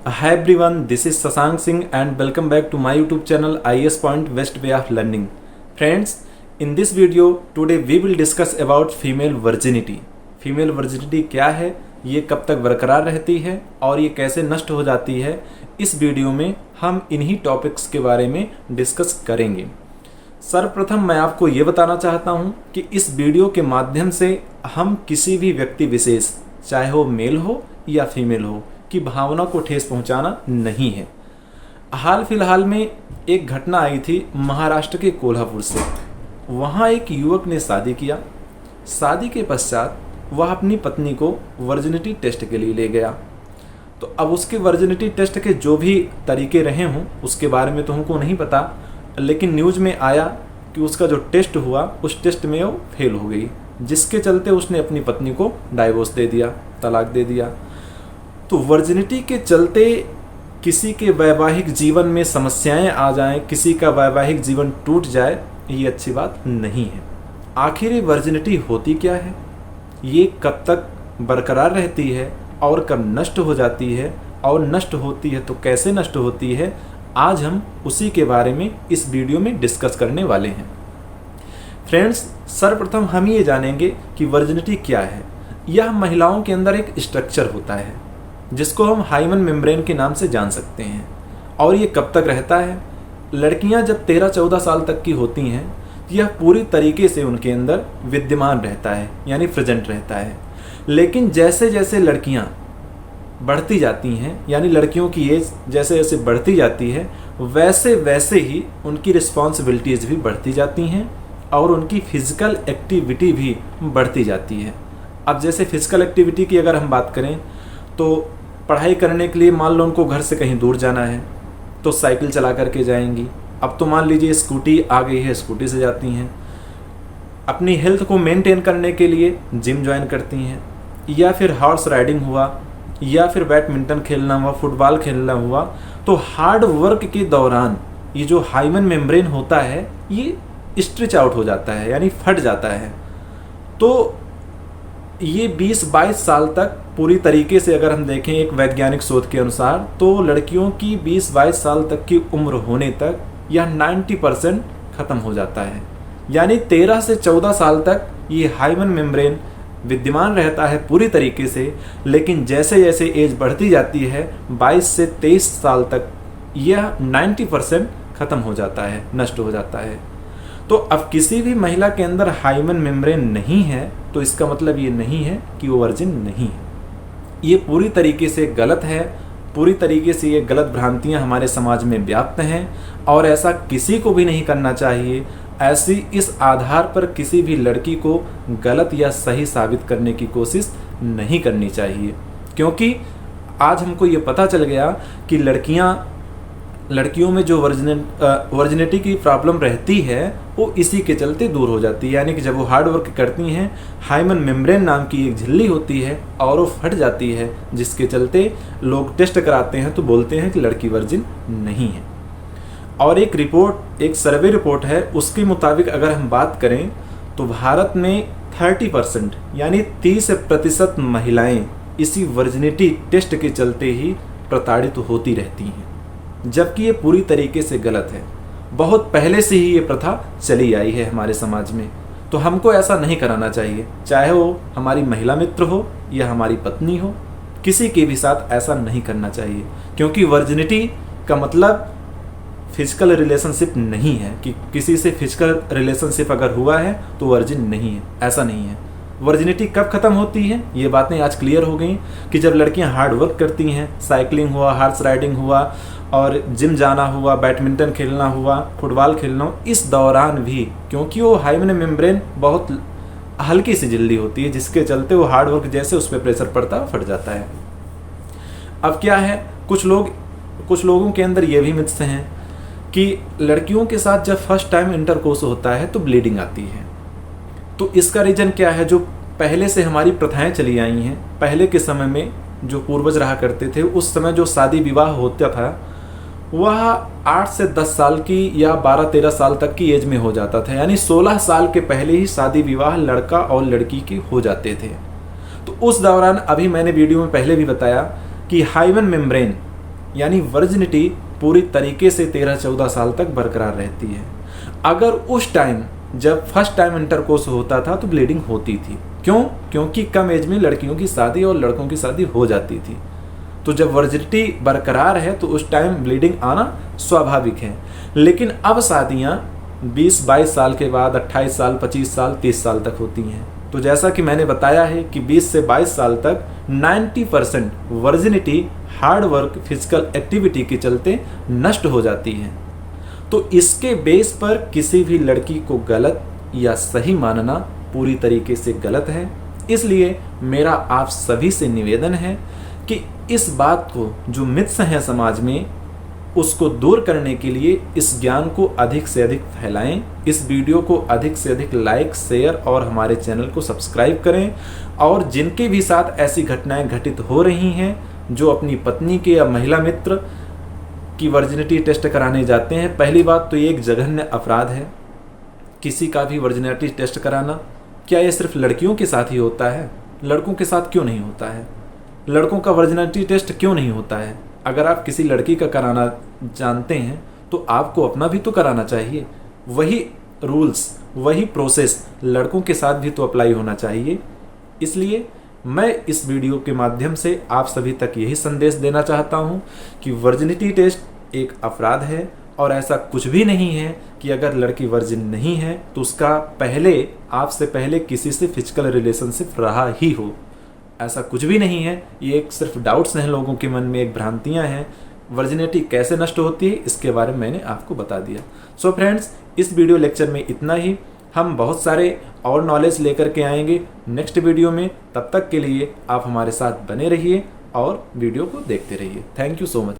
Hi everyone, this is Sasank Singh and welcome back to my YouTube channel IS Point Best Way of Learning. Friends, in this video today we will discuss about female virginity. Female virginity क्या है, ये कब तक बरकरार रहती है और ये कैसे नष्ट हो जाती है, इस वीडियो में हम इन्हीं टॉपिक्स के बारे में डिस्कस करेंगे। सर्वप्रथम मैं आपको ये बताना चाहता हूँ कि इस वीडियो के माध्यम से हम किसी भी व्यक्ति विशेष, चाहे वो मेल हो या फीमेल हो, की भावना को ठेस पहुंचाना नहीं है। हाल फिलहाल में एक घटना आई थी महाराष्ट्र के कोल्हापुर से। वहां एक युवक ने शादी किया। शादी के पश्चात वह अपनी पत्नी को वर्जिनिटी टेस्ट के लिए ले गया। तो अब उसके वर्जिनिटी टेस्ट के जो भी तरीके रहे हों उसके बारे में तो हमको नहीं पता, लेकिन न्यूज़ में आया कि उसका जो टेस्ट हुआ उस टेस्ट में वो फेल हो गई, जिसके चलते उसने अपनी पत्नी को डाइवोर्स दे दिया, तलाक दे दिया। तो वर्जिनिटी के चलते किसी के वैवाहिक जीवन में समस्याएं आ जाएं, किसी का वैवाहिक जीवन टूट जाए, ये अच्छी बात नहीं है। आखिर ये वर्जिनिटी होती क्या है, ये कब तक बरकरार रहती है और कब नष्ट हो जाती है, और नष्ट होती है तो कैसे नष्ट होती है, आज हम उसी के बारे में इस वीडियो में डिस्कस करने वाले हैं। फ्रेंड्स, सर्वप्रथम हम ये जानेंगे कि वर्जिनिटी क्या है। यह महिलाओं के अंदर एक स्ट्रक्चर होता है जिसको हम हाइमन मेम्ब्रेन के नाम से जान सकते हैं। और ये कब तक रहता है? लड़कियां जब 13-14 साल तक की होती हैं तो यह पूरी तरीके से उनके अंदर विद्यमान रहता है, यानी प्रेजेंट रहता है। लेकिन जैसे जैसे लड़कियां बढ़ती जाती हैं, यानी लड़कियों की एज जैसे जैसे बढ़ती जाती है, वैसे वैसे ही उनकी रिस्पॉन्सिबिलिटीज़ भी बढ़ती जाती हैं और उनकी फिजिकल एक्टिविटी भी बढ़ती जाती है। अब जैसे फिजिकल एक्टिविटी की अगर हम बात करें तो पढ़ाई करने के लिए मान लो उनको घर से कहीं दूर जाना है तो साइकिल चला करके जाएंगी। अब तो मान लीजिए स्कूटी आ गई है, स्कूटी से जाती हैं। अपनी हेल्थ को मेंटेन करने के लिए जिम ज्वाइन करती हैं, या फिर हॉर्स राइडिंग हुआ, या फिर बैडमिंटन खेलना हुआ, फुटबॉल खेलना हुआ। तो हार्ड वर्क के दौरान ये जो हाइमन मेम्ब्रेन होता है ये स्ट्रेच आउट हो जाता है, यानी फट जाता है। तो ये 20-22 साल तक पूरी तरीके से अगर हम देखें एक वैज्ञानिक शोध के अनुसार, तो लड़कियों की 20-22 साल तक की उम्र होने तक यह 90% ख़त्म हो जाता है। यानी 13 से 14 साल तक ये हाइमन मेम्ब्रेन विद्यमान रहता है पूरी तरीके से, लेकिन जैसे जैसे एज बढ़ती जाती है 22 से 23 साल तक यह 90% ख़त्म हो जाता है, नष्ट हो जाता है। तो अब किसी भी महिला के अंदर हाइमन मेम्ब्रेन नहीं है तो इसका मतलब ये नहीं है कि वो वर्जिन नहीं है। ये पूरी तरीके से गलत है, पूरी तरीके से ये गलत भ्रांतियां हमारे समाज में व्याप्त हैं और ऐसा किसी को भी नहीं करना चाहिए। ऐसी इस आधार पर किसी भी लड़की को गलत या सही साबित करने की कोशिश नहीं करनी चाहिए, क्योंकि आज हमको ये पता चल गया कि लड़कियों में जो वर्जिनिटी की प्रॉब्लम रहती है वो इसी के चलते दूर हो जाती है। यानी कि जब वो हार्ड वर्क करती हैं, हाइमन मेम्ब्रेन नाम की एक झिल्ली होती है और वो फट जाती है, जिसके चलते लोग टेस्ट कराते हैं तो बोलते हैं कि लड़की वर्जिन नहीं है। और एक सर्वे रिपोर्ट है, उसके मुताबिक अगर हम बात करें तो भारत में 30% यानी 30% महिलाएं इसी वर्जिनिटी टेस्ट के चलते ही प्रताड़ित होती रहती हैं, जबकि ये पूरी तरीके से गलत है। बहुत पहले से ही ये प्रथा चली आई है हमारे समाज में, तो हमको ऐसा नहीं कराना चाहिए। चाहे वो हमारी महिला मित्र हो या हमारी पत्नी हो, किसी के भी साथ ऐसा नहीं करना चाहिए, क्योंकि वर्जिनिटी का मतलब फिजिकल रिलेशनशिप नहीं है कि किसी से फिजिकल रिलेशनशिप अगर हुआ है तो वर्जिन नहीं है, ऐसा नहीं है। वर्जिनिटी कब ख़त्म होती है, ये बातें आज क्लियर हो गई कि जब लड़कियां हार्ड वर्क करती हैं, साइकिलिंग हुआ, हॉर्स राइडिंग हुआ और जिम जाना हुआ, बैडमिंटन खेलना हुआ, फुटबॉल खेलना हुआ, इस दौरान भी क्योंकि वो हाइमन मेम्ब्रेन बहुत हल्की सी झिल्ली होती है, जिसके चलते वो हार्ड वर्क जैसे उस पर प्रेशर पड़ता है फट जाता है। अब क्या है, कुछ लोगों के अंदर ये भी मिथ्स हैं कि लड़कियों के साथ जब फर्स्ट टाइम इंटरकोर्स होता है तो ब्लीडिंग आती है। तो इसका रीज़न क्या है? जो पहले से हमारी प्रथाएं चली आई हैं, पहले के समय में जो पूर्वज रहा करते थे, उस समय जो शादी विवाह होता था वह 8 से 10 साल की या 12-13 साल तक की एज में हो जाता था। यानी 16 साल के पहले ही शादी विवाह लड़का और लड़की के हो जाते थे। तो उस दौरान अभी मैंने वीडियो में पहले भी बताया कि हाइमन मेम्ब्रेन यानी वर्जिनिटी पूरी तरीके से 13-14 साल तक बरकरार रहती है। अगर उस टाइम जब फर्स्ट टाइम इंटरकोर्स होता था तो ब्लीडिंग होती थी। क्यों? क्योंकि कम एज में लड़कियों की शादी और लड़कों की शादी हो जाती थी। तो जब वर्जिनिटी बरकरार है तो उस टाइम ब्लीडिंग आना स्वाभाविक है। लेकिन अब शादियां 20-22 साल के बाद 28 साल, 25 साल, 30 साल तक होती हैं। तो जैसा कि मैंने बताया है कि 20 से 22 साल तक 90% virginity hard work, physical activity के चलते नष्ट हो जाती है। तो इसके बेस पर किसी भी लड़की को गलत या सही मानना पूरी तरीके से गलत है। इसलिए मेरा आप सभी से निवेदन है कि इस बात को, जो मिथ्स हैं समाज में, उसको दूर करने के लिए इस ज्ञान को अधिक से अधिक फैलाएं। इस वीडियो को अधिक से अधिक लाइक, शेयर और हमारे चैनल को सब्सक्राइब करें। और जिनके भी साथ ऐसी घटनाएं घटित हो रही हैं, जो अपनी पत्नी के या महिला मित्र की वर्जिनिटी टेस्ट कराने जाते हैं, पहली बात तो ये एक जघन्य अपराध है किसी का भी वर्जिनिटी टेस्ट कराना। क्या ये सिर्फ लड़कियों के साथ ही होता है? लड़कों के साथ क्यों नहीं होता है? लड़कों का वर्जिनिटी टेस्ट क्यों नहीं होता है? अगर आप किसी लड़की का कराना जानते हैं तो आपको अपना भी तो कराना चाहिए। वही रूल्स, वही प्रोसेस लड़कों के साथ भी तो अप्लाई होना चाहिए। इसलिए मैं इस वीडियो के माध्यम से आप सभी तक यही संदेश देना चाहता हूं कि वर्जिनिटी टेस्ट एक अपराध है और ऐसा कुछ भी नहीं है कि अगर लड़की वर्जिन नहीं है तो उसका पहले, आपसे पहले किसी से फिजिकल रिलेशनशिप रहा ही हो। ऐसा कुछ भी नहीं है। ये एक सिर्फ डाउट्स हैं लोगों के मन में, एक भ्रांतियां हैं। वर्जिनिटी कैसे नष्ट होती है इसके बारे में मैंने आपको बता दिया। सो फ्रेंड्स, इस वीडियो लेक्चर में इतना ही। हम बहुत सारे और नॉलेज लेकर के आएंगे नेक्स्ट वीडियो में। तब तक के लिए आप हमारे साथ बने रहिए और वीडियो को देखते रहिए। Thank you so much.